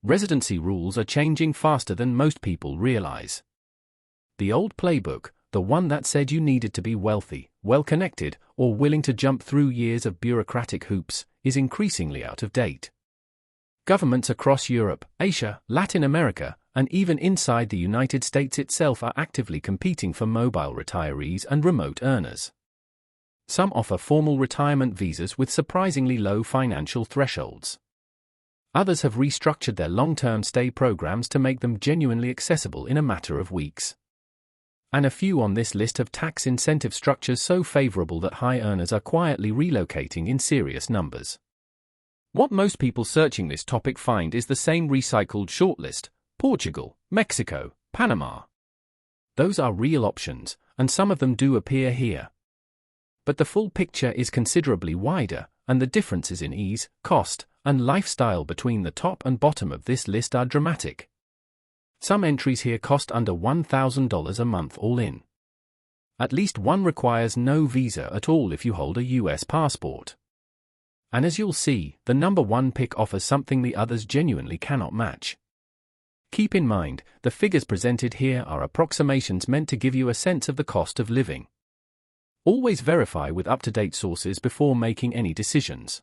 Residency rules are changing faster than most people realize. The old playbook, the one that said you needed to be wealthy, well-connected, or willing to jump through years of bureaucratic hoops, is increasingly out of date. Governments across Europe, Asia, Latin America, and even inside the United States itself are actively competing for mobile retirees and remote earners. Some offer formal retirement visas with surprisingly low financial thresholds. Others have restructured their long-term stay programs to make them genuinely accessible in a matter of weeks. And a few on this list have tax incentive structures so favorable that high earners are quietly relocating in serious numbers. What most people searching this topic find is the same recycled shortlist: Portugal, Mexico, Panama. Those are real options, and some of them do appear here. But the full picture is considerably wider, and the differences in ease, cost, and lifestyle between the top and bottom of this list are dramatic. Some entries here cost under $1,000 a month all in. At least one requires no visa at all if you hold a US passport. And as you'll see, the number one pick offers something the others genuinely cannot match. Keep in mind, the figures presented here are approximations meant to give you a sense of the cost of living. Always verify with up-to-date sources before making any decisions.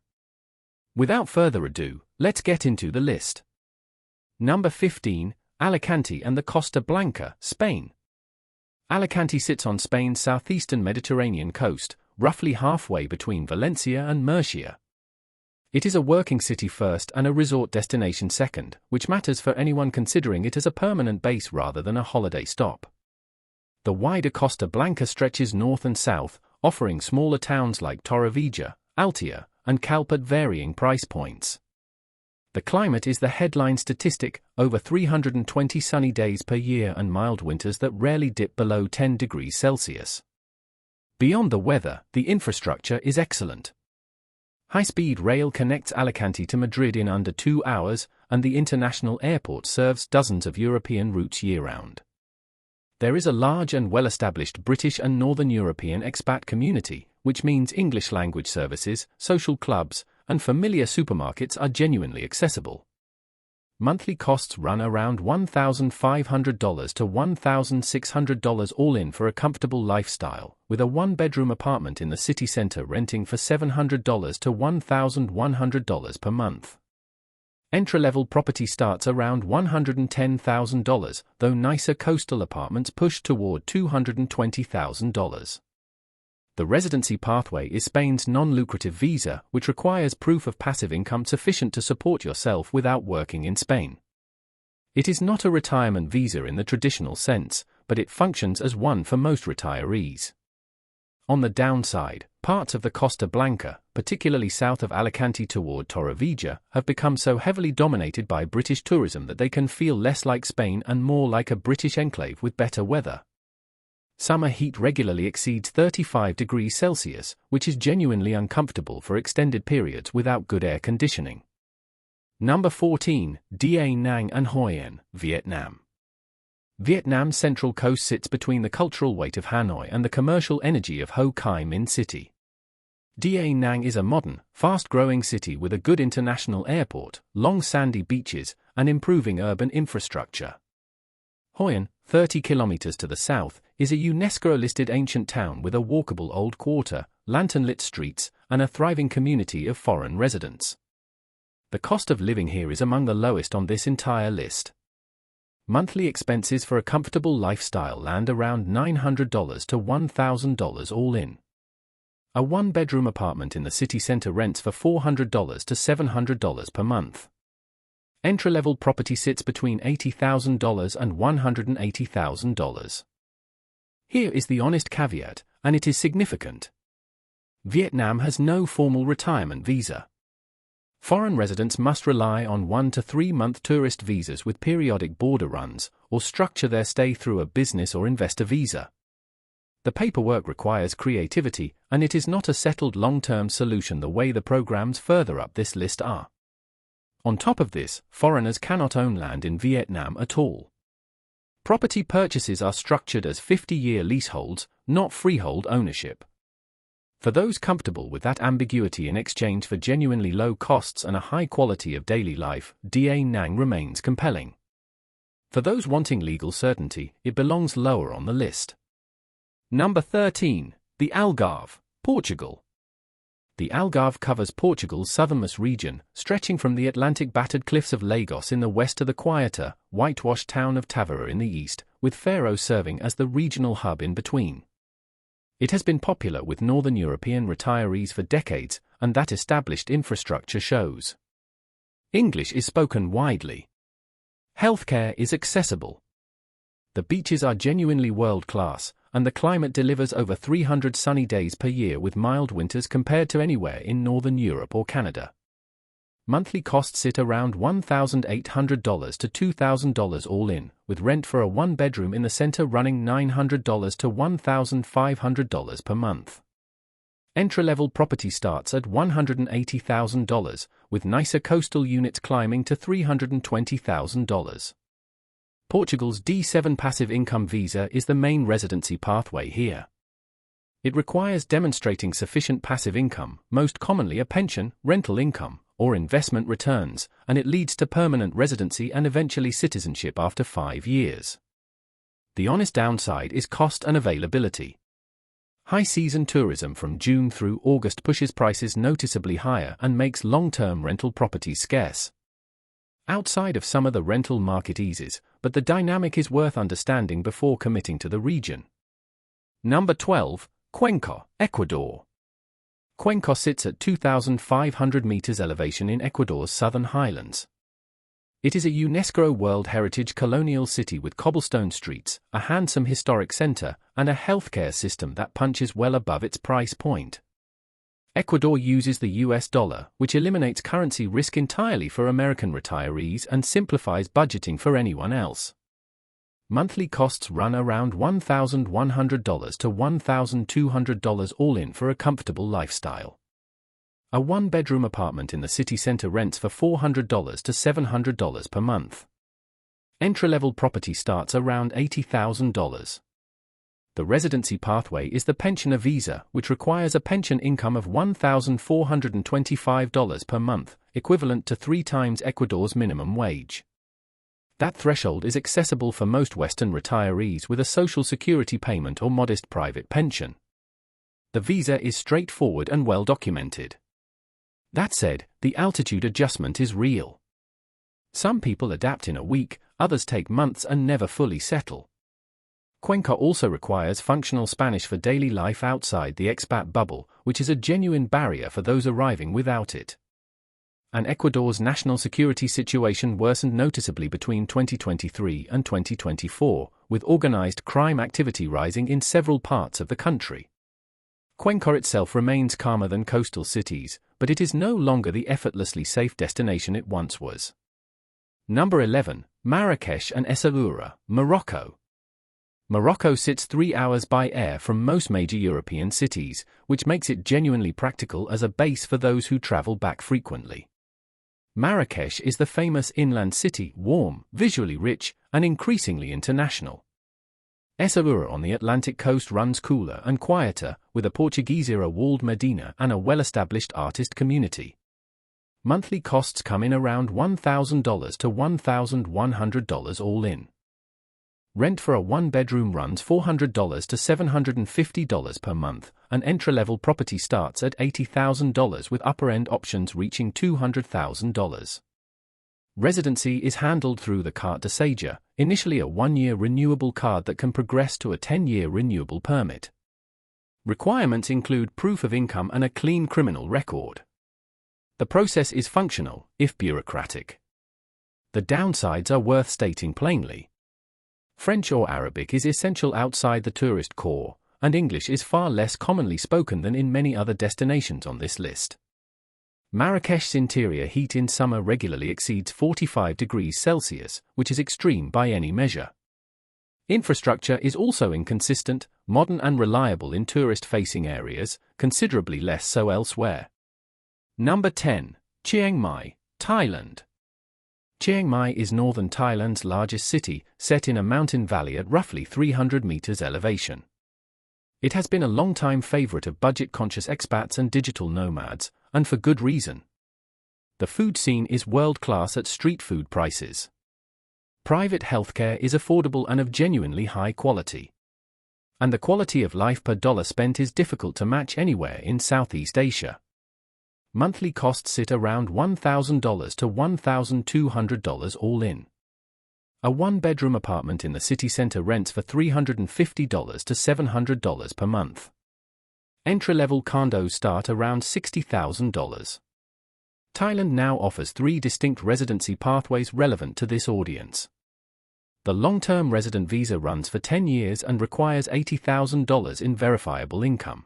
Without further ado, let's get into the list. Number 15, Alicante and the Costa Blanca, Spain. Alicante sits on Spain's southeastern Mediterranean coast, roughly halfway between Valencia and Murcia. It is a working city first and a resort destination second, which matters for anyone considering it as a permanent base rather than a holiday stop. The wider Costa Blanca stretches north and south, offering smaller towns like Torrevieja, Altea, and Calpe at varying price points. The climate is the headline statistic: over 320 sunny days per year and mild winters that rarely dip below 10 degrees Celsius. Beyond the weather, the infrastructure is excellent. High-speed rail connects Alicante to Madrid in under 2 hours, and the international airport serves dozens of European routes year-round. There is a large and well-established British and Northern European expat community, which means English-language services, social clubs, and familiar supermarkets are genuinely accessible. Monthly costs run around $1,500 to $1,600 all in for a comfortable lifestyle, with a one-bedroom apartment in the city center renting for $700 to $1,100 per month. Entry-level property starts around $110,000, though nicer coastal apartments push toward $220,000. The residency pathway is Spain's non-lucrative visa, which requires proof of passive income sufficient to support yourself without working in Spain. It is not a retirement visa in the traditional sense, but it functions as one for most retirees. On the downside, parts of the Costa Blanca, particularly south of Alicante toward Torrevieja, have become so heavily dominated by British tourism that they can feel less like Spain and more like a British enclave with better weather. Summer heat regularly exceeds 35 degrees Celsius, which is genuinely uncomfortable for extended periods without good air conditioning. Number 14, Da Nang and Hoi An, Vietnam. Vietnam's central coast sits between the cultural weight of Hanoi and the commercial energy of Ho Chi Minh City. Da Nang is a modern, fast-growing city with a good international airport, long sandy beaches, and improving urban infrastructure. Hoi An, 30 kilometers to the south, is a UNESCO-listed ancient town with a walkable old quarter, lantern-lit streets, and a thriving community of foreign residents. The cost of living here is among the lowest on this entire list. Monthly expenses for a comfortable lifestyle land around $900 to $1,000 all in. A one-bedroom apartment in the city center rents for $400 to $700 per month. Entry-level property sits between $80,000 and $180,000. Here is the honest caveat, and it is significant. Vietnam has no formal retirement visa. Foreign residents must rely on 1 to 3 month tourist visas with periodic border runs, or structure their stay through a business or investor visa. The paperwork requires creativity, and it is not a settled long-term solution the way the programs further up this list are. On top of this, foreigners cannot own land in Vietnam at all. Property purchases are structured as 50-year leaseholds, not freehold ownership. For those comfortable with that ambiguity in exchange for genuinely low costs and a high quality of daily life, Da Nang remains compelling. For those wanting legal certainty, it belongs lower on the list. Number 13. The Algarve, Portugal. The Algarve covers Portugal's southernmost region, stretching from the Atlantic-battered cliffs of Lagos in the west to the quieter, whitewashed town of Tavira in the east, with Faro serving as the regional hub in between. It has been popular with Northern European retirees for decades, and that established infrastructure shows. English is spoken widely. Healthcare is accessible. The beaches are genuinely world-class, and the climate delivers over 300 sunny days per year with mild winters compared to anywhere in Northern Europe or Canada. Monthly costs sit around $1,800 to $2,000 all in, with rent for a one-bedroom in the center running $900 to $1,500 per month. Entry-level property starts at $180,000, with nicer coastal units climbing to $320,000. Portugal's D7 passive income visa is the main residency pathway here. It requires demonstrating sufficient passive income, most commonly a pension, rental income, or investment returns, and it leads to permanent residency and eventually citizenship after 5 years. The honest downside is cost and availability. High-season tourism from June through August pushes prices noticeably higher and makes long-term rental properties scarce. Outside of summer the rental market eases, but the dynamic is worth understanding before committing to the region. Number 12. Cuenca, Ecuador. Cuenca sits at 2,500 meters elevation in Ecuador's southern highlands. It is a UNESCO World Heritage colonial city with cobblestone streets, a handsome historic center, and a healthcare system that punches well above its price point. Ecuador uses the US dollar, which eliminates currency risk entirely for American retirees and simplifies budgeting for anyone else. Monthly costs run around $1,100 to $1,200 all in for a comfortable lifestyle. A one-bedroom apartment in the city center rents for $400 to $700 per month. Entry-level property starts around $80,000. The residency pathway is the pensioner visa, which requires a pension income of $1,425 per month, equivalent to 3 times Ecuador's minimum wage. That threshold is accessible for most Western retirees with a social security payment or modest private pension. The visa is straightforward and well documented. That said, the altitude adjustment is real. Some people adapt in a week, others take months and never fully settle. Cuenca also requires functional Spanish for daily life outside the expat bubble, which is a genuine barrier for those arriving without it. And Ecuador's national security situation worsened noticeably between 2023 and 2024, with organized crime activity rising in several parts of the country. Cuenca itself remains calmer than coastal cities, but it is no longer the effortlessly safe destination it once was. Number 11. Marrakech and Essaouira, Morocco. Morocco sits 3 hours by air from most major European cities, which makes it genuinely practical as a base for those who travel back frequently. Marrakech is the famous inland city, warm, visually rich, and increasingly international. Essaouira on the Atlantic coast runs cooler and quieter, with a Portuguese-era walled medina and a well-established artist community. Monthly costs come in around $1,000 to $1,100 all in. Rent for a one-bedroom runs $400 to $750 per month, and entry-level property starts at $80,000 with upper-end options reaching $200,000. Residency is handled through the carte de séjour, initially a 1-year renewable card that can progress to a 10-year renewable permit. Requirements include proof of income and a clean criminal record. The process is functional, if bureaucratic. The downsides are worth stating plainly. French or Arabic is essential outside the tourist core, and English is far less commonly spoken than in many other destinations on this list. Marrakech's interior heat in summer regularly exceeds 45 degrees Celsius, which is extreme by any measure. Infrastructure is also inconsistent, modern and reliable in tourist-facing areas, considerably less so elsewhere. Number 10. Chiang Mai, Thailand. Chiang Mai is northern Thailand's largest city, set in a mountain valley at roughly 300 meters elevation. It has been a long-time favorite of budget-conscious expats and digital nomads, and for good reason. The food scene is world-class at street food prices. Private healthcare is affordable and of genuinely high quality. And the quality of life per dollar spent is difficult to match anywhere in Southeast Asia. Monthly costs sit around $1,000 to $1,200 all in. A one-bedroom apartment in the city center rents for $350 to $700 per month. Entry-level condos start around $60,000. Thailand now offers 3 distinct residency pathways relevant to this audience. The long-term resident visa runs for 10 years and requires $80,000 in verifiable income.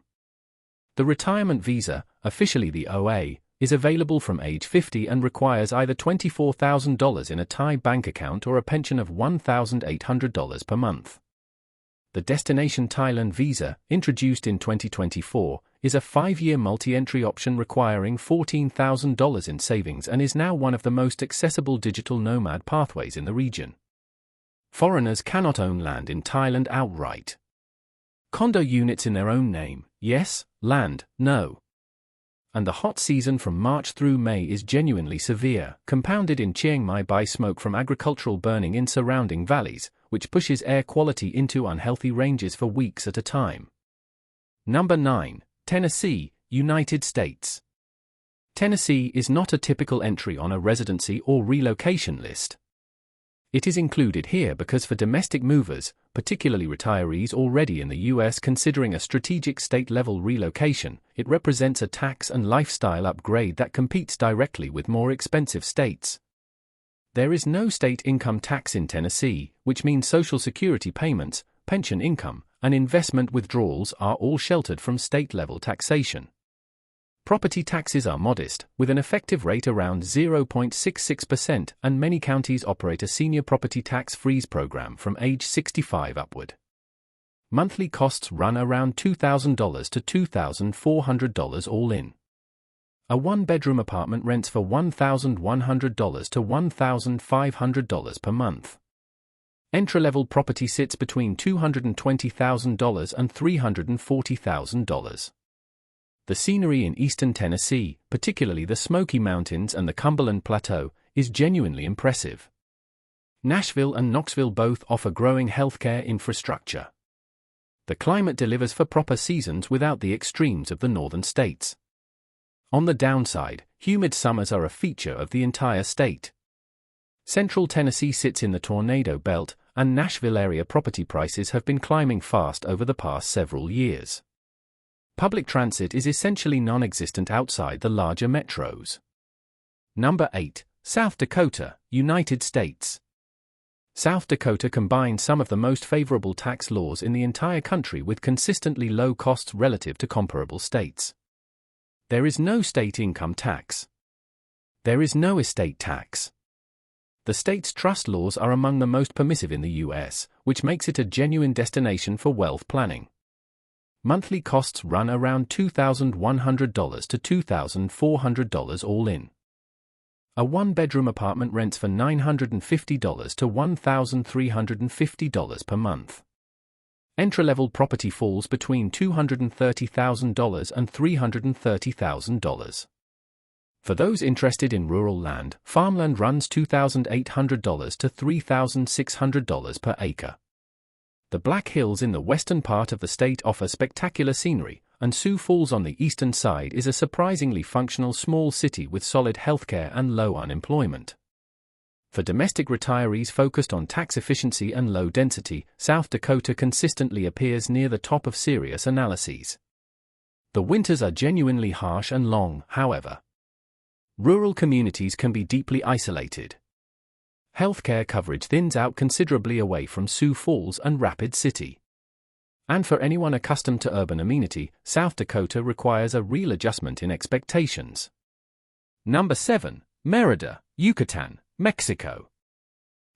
The retirement visa, officially the OA, is available from age 50 and requires either $24,000 in a Thai bank account or a pension of $1,800 per month. The Destination Thailand visa, introduced in 2024, is a 5-year multi-entry option requiring $14,000 in savings and is now one of the most accessible digital nomad pathways in the region. Foreigners cannot own land in Thailand outright. Condo units in their own name, yes; land, no. And the hot season from March through May is genuinely severe, compounded in Chiang Mai by smoke from agricultural burning in surrounding valleys, which pushes air quality into unhealthy ranges for weeks at a time. Number 9. Tennessee, United States. Tennessee is not a typical entry on a residency or relocation list. It is included here because for domestic movers, particularly retirees already in the U.S. considering a strategic state-level relocation, it represents a tax and lifestyle upgrade that competes directly with more expensive states. There is no state income tax in Tennessee, which means Social Security payments, pension income, and investment withdrawals are all sheltered from state-level taxation. Property taxes are modest, with an effective rate around 0.66%, and many counties operate a senior property tax freeze program from age 65 upward. Monthly costs run around $2,000 to $2,400 all in. A one-bedroom apartment rents for $1,100 to $1,500 per month. Entry-level property sits between $220,000 and $340,000. The scenery in eastern Tennessee, particularly the Smoky Mountains and the Cumberland Plateau, is genuinely impressive. Nashville and Knoxville both offer growing healthcare infrastructure. The climate delivers for proper seasons without the extremes of the northern states. On the downside, humid summers are a feature of the entire state. Central Tennessee sits in the tornado belt, and Nashville area property prices have been climbing fast over the past several years. Public transit is essentially non-existent outside the larger metros. Number 8. South Dakota, United States. South Dakota combines some of the most favorable tax laws in the entire country with consistently low costs relative to comparable states. There is no state income tax. There is no estate tax. The state's trust laws are among the most permissive in the U.S., which makes it a genuine destination for wealth planning. Monthly costs run around $2,100 to $2,400 all in. A one-bedroom apartment rents for $950 to $1,350 per month. Entry-level property falls between $230,000 and $330,000. For those interested in rural land, farmland runs $2,800 to $3,600 per acre. The Black Hills in the western part of the state offer spectacular scenery, and Sioux Falls on the eastern side is a surprisingly functional small city with solid healthcare and low unemployment. For domestic retirees focused on tax efficiency and low density, South Dakota consistently appears near the top of serious analyses. The winters are genuinely harsh and long, however. Rural communities can be deeply isolated. Healthcare coverage thins out considerably away from Sioux Falls and Rapid City. And for anyone accustomed to urban amenity, South Dakota requires a real adjustment in expectations. Number 7. Mérida, Yucatán, Mexico.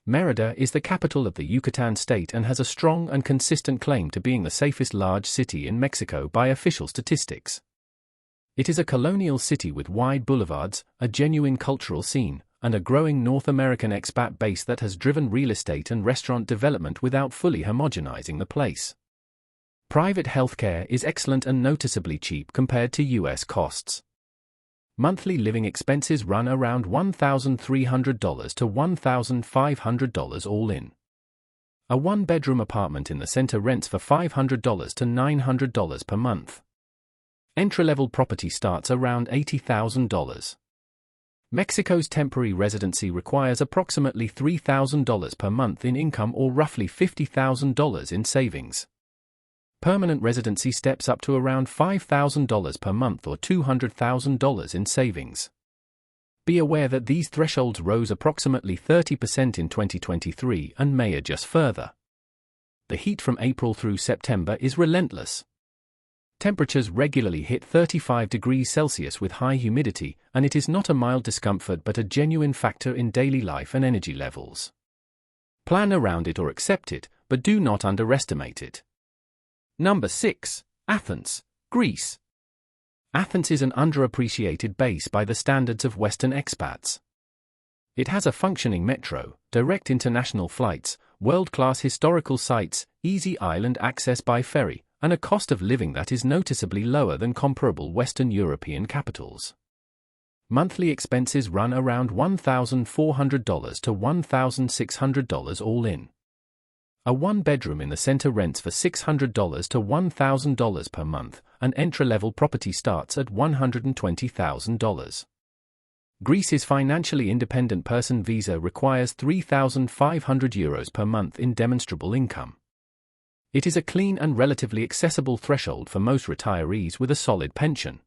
Mérida is the capital of the Yucatán state and has a strong and consistent claim to being the safest large city in Mexico by official statistics. It is a colonial city with wide boulevards, a genuine cultural scene, and a growing North American expat base that has driven real estate and restaurant development without fully homogenizing the place. Private healthcare is excellent and noticeably cheap compared to US costs. Monthly living expenses run around $1,300 to $1,500 all in. A one-bedroom apartment in the center rents for $500 to $900 per month. Entry-level property starts around $80,000. Mexico's temporary residency requires approximately $3,000 per month in income or roughly $50,000 in savings. Permanent residency steps up to around $5,000 per month or $200,000 in savings. Be aware that these thresholds rose approximately 30% in 2023 and may adjust further. The heat from April through September is relentless. Temperatures regularly hit 35 degrees Celsius with high humidity, and it is not a mild discomfort but a genuine factor in daily life and energy levels. Plan around it or accept it, but do not underestimate it. Number 6. Athens, Greece. Athens is an underappreciated base by the standards of Western expats. It has a functioning metro, direct international flights, world-class historical sites, easy island access by ferry, and a cost of living that is noticeably lower than comparable Western European capitals. Monthly expenses run around $1,400 to $1,600 all in. A one-bedroom in the center rents for $600 to $1,000 per month, and entry-level property starts at $120,000. Greece's financially independent person visa requires €3,500 per month in demonstrable income. It is a clean and relatively accessible threshold for most retirees with a solid pension.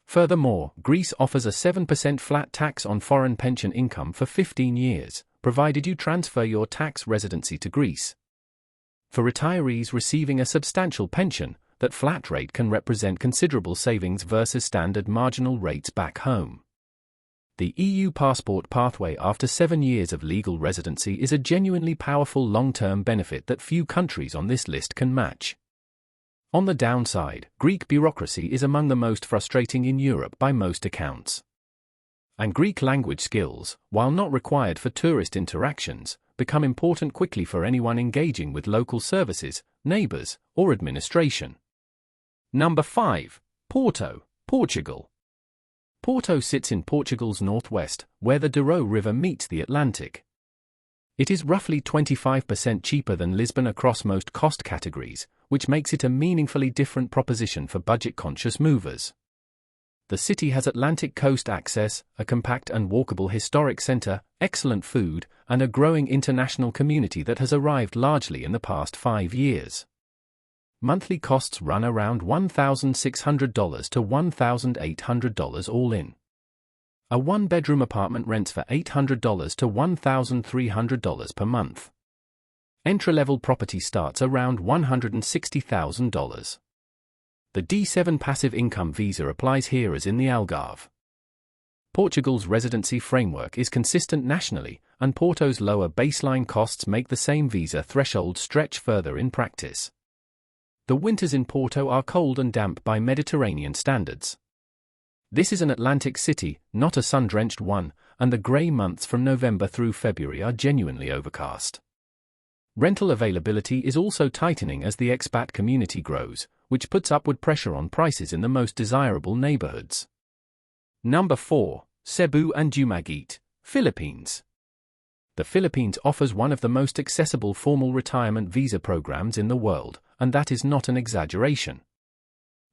Furthermore, Greece offers a 7% flat tax on foreign pension income for 15 years, provided you transfer your tax residency to Greece. For retirees receiving a substantial pension, that flat rate can represent considerable savings versus standard marginal rates back home. The EU passport pathway after 7 years of legal residency is a genuinely powerful long-term benefit that few countries on this list can match. On the downside, Greek bureaucracy is among the most frustrating in Europe by most accounts. And Greek language skills, while not required for tourist interactions, become important quickly for anyone engaging with local services, neighbors, or administration. Number 5. Porto, Portugal. Porto sits in Portugal's northwest, where the Douro River meets the Atlantic. It is roughly 25% cheaper than Lisbon across most cost categories, which makes it a meaningfully different proposition for budget-conscious movers. The city has Atlantic coast access, a compact and walkable historic center, excellent food, and a growing international community that has arrived largely in the past 5 years. Monthly costs run around $1,600 to $1,800 all in. A one-bedroom apartment rents for $800 to $1,300 per month. Entry-level property starts around $160,000. The D7 passive income visa applies here as in the Algarve. Portugal's residency framework is consistent nationally, and Porto's lower baseline costs make the same visa threshold stretch further in practice. The winters in Porto are cold and damp by Mediterranean standards. This is an Atlantic city, not a sun-drenched one, and the grey months from November through February are genuinely overcast. Rental availability is also tightening as the expat community grows, which puts upward pressure on prices in the most desirable neighborhoods. Number 4. Cebu and Dumaguete, Philippines. The Philippines offers one of the most accessible formal retirement visa programs in the world, and that is not an exaggeration.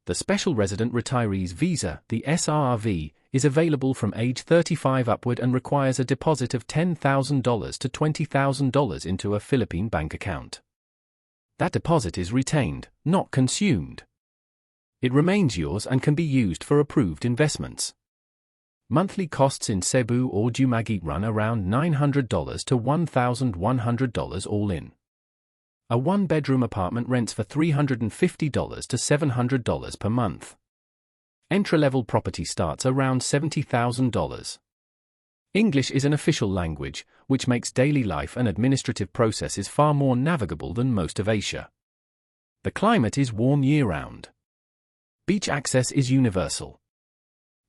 The Special Resident Retirees Visa, the SRV, is available from age 35 upward and requires a deposit of $10,000 to $20,000 into a Philippine bank account. That deposit is retained, not consumed. It remains yours and can be used for approved investments. Monthly costs in Cebu or Dumaguete run around $900 to $1,100 all in. A one-bedroom apartment rents for $350 to $700 per month. Entry-level property starts around $70,000. English is an official language, which makes daily life and administrative processes far more navigable than most of Asia. The climate is warm year-round. Beach access is universal.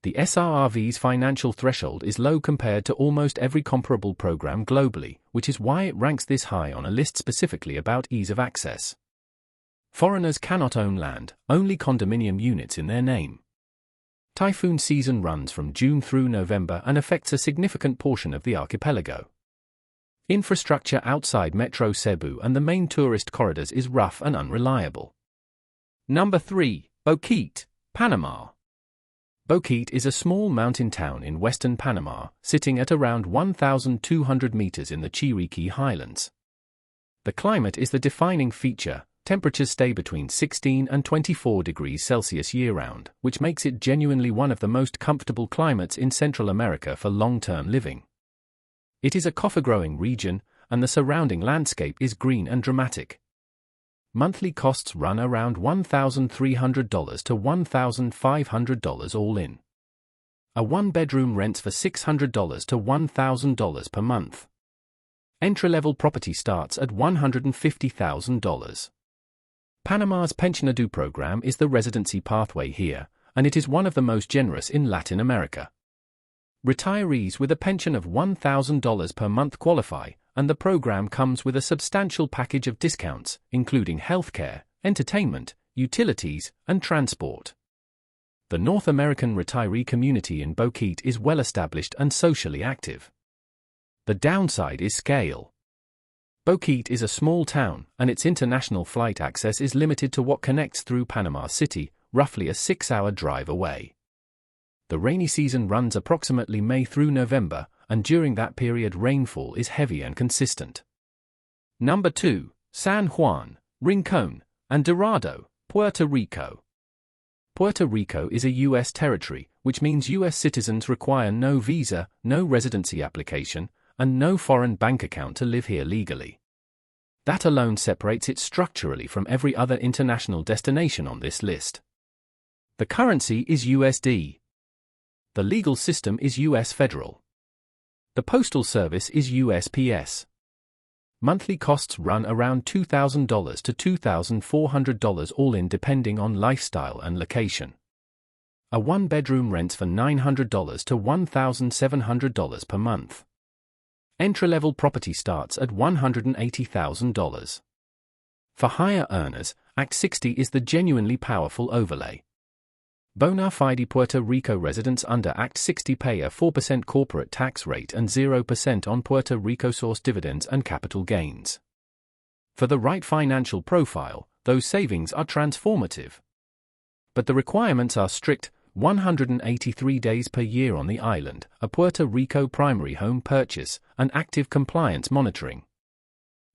The SRRV's financial threshold is low compared to almost every comparable program globally, which is why it ranks this high on a list specifically about ease of access. Foreigners cannot own land, only condominium units in their name. Typhoon season runs from June through November and affects a significant portion of the archipelago. Infrastructure outside Metro Cebu and the main tourist corridors is rough and unreliable. Number 3. Boquete, Panama. Boquete is a small mountain town in western Panama, sitting at around 1,200 meters in the Chiriqui Highlands. The climate is the defining feature. Temperatures stay between 16 and 24 degrees Celsius year-round, which makes it genuinely one of the most comfortable climates in Central America for long-term living. It is a coffee-growing region, and the surrounding landscape is green and dramatic. Monthly costs run around $1,300 to $1,500 all in. A one-bedroom rents for $600 to $1,000 per month. Entry-level property starts at $150,000. Panama's Pensionado program is the residency pathway here, and it is one of the most generous in Latin America. Retirees with a pension of $1,000 per month qualify, and the program comes with a substantial package of discounts, including healthcare, entertainment, utilities, and transport. The North American retiree community in Boquete is well established and socially active. The downside is scale. Boquete is a small town, and its international flight access is limited to what connects through Panama City, roughly a 6-hour drive away. The rainy season runs approximately May through November, and during that period rainfall is heavy and consistent. Number 2. San Juan, Rincón, and Dorado, Puerto Rico. Puerto Rico is a U.S. territory, which means U.S. citizens require no visa, no residency application, and no foreign bank account to live here legally. That alone separates it structurally from every other international destination on this list. The currency is USD. The legal system is U.S. federal. The postal service is USPS. Monthly costs run around $2,000 to $2,400 all in depending on lifestyle and location. A one-bedroom rents for $900 to $1,700 per month. Entry-level property starts at $180,000. For higher earners, Act 60 is the genuinely powerful overlay. Bona fide Puerto Rico residents under Act 60 pay a 4% corporate tax rate and 0% on Puerto Rico-sourced dividends and capital gains. For the right financial profile, those savings are transformative. But the requirements are strict: 183 days per year on the island, a Puerto Rico primary home purchase, and active compliance monitoring.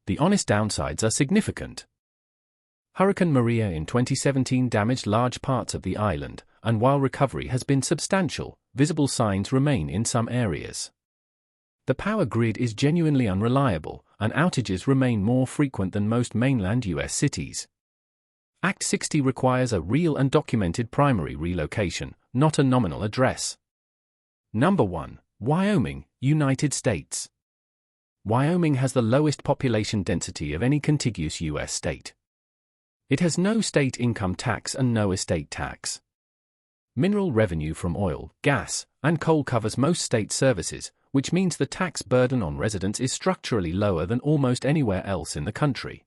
The honest downsides are significant. Hurricane Maria in 2017 damaged large parts of the island, and while recovery has been substantial, visible signs remain in some areas. The power grid is genuinely unreliable, and outages remain more frequent than most mainland U.S. cities. Act 60 requires a real and documented primary relocation, not a nominal address. Number 1. Wyoming, United States. Wyoming has the lowest population density of any contiguous U.S. state. It has no state income tax and no estate tax. Mineral revenue from oil, gas, and coal covers most state services, which means the tax burden on residents is structurally lower than almost anywhere else in the country.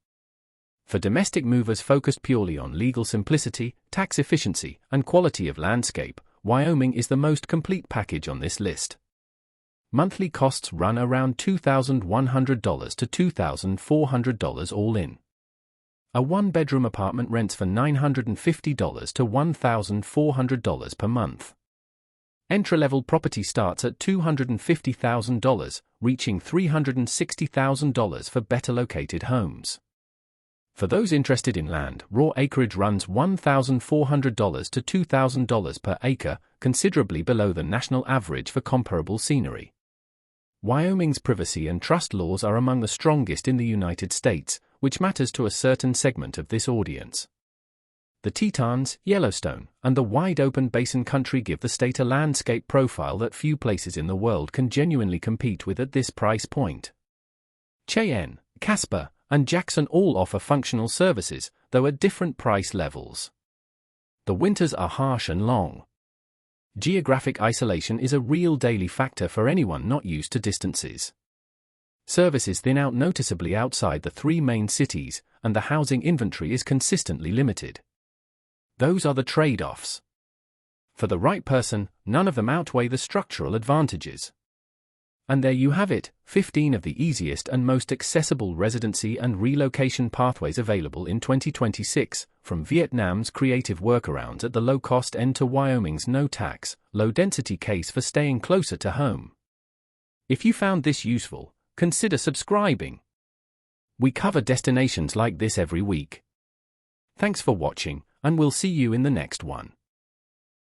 For domestic movers focused purely on legal simplicity, tax efficiency, and quality of landscape, Wyoming is the most complete package on this list. Monthly costs run around $2,100 to $2,400 all in. A one-bedroom apartment rents for $950 to $1,400 per month. Entry-level property starts at $250,000, reaching $360,000 for better located homes. For those interested in land, raw acreage runs $1,400 to $2,000 per acre, considerably below the national average for comparable scenery. Wyoming's privacy and trust laws are among the strongest in the United States, which matters to a certain segment of this audience. The Tetons, Yellowstone, and the wide-open basin country give the state a landscape profile that few places in the world can genuinely compete with at this price point. Cheyenne, Casper, and Jackson all offer functional services, though at different price levels. The winters are harsh and long. Geographic isolation is a real daily factor for anyone not used to distances. Services thin out noticeably outside the three main cities, and the housing inventory is consistently limited. Those are the trade-offs. For the right person, none of them outweigh the structural advantages. And there you have it, 15 of the easiest and most accessible residency and relocation pathways available in 2026, from Vietnam's creative workarounds at the low-cost end to Wyoming's no-tax, low-density case for staying closer to home. If you found this useful, consider subscribing. We cover destinations like this every week. Thanks for watching, and we'll see you in the next one.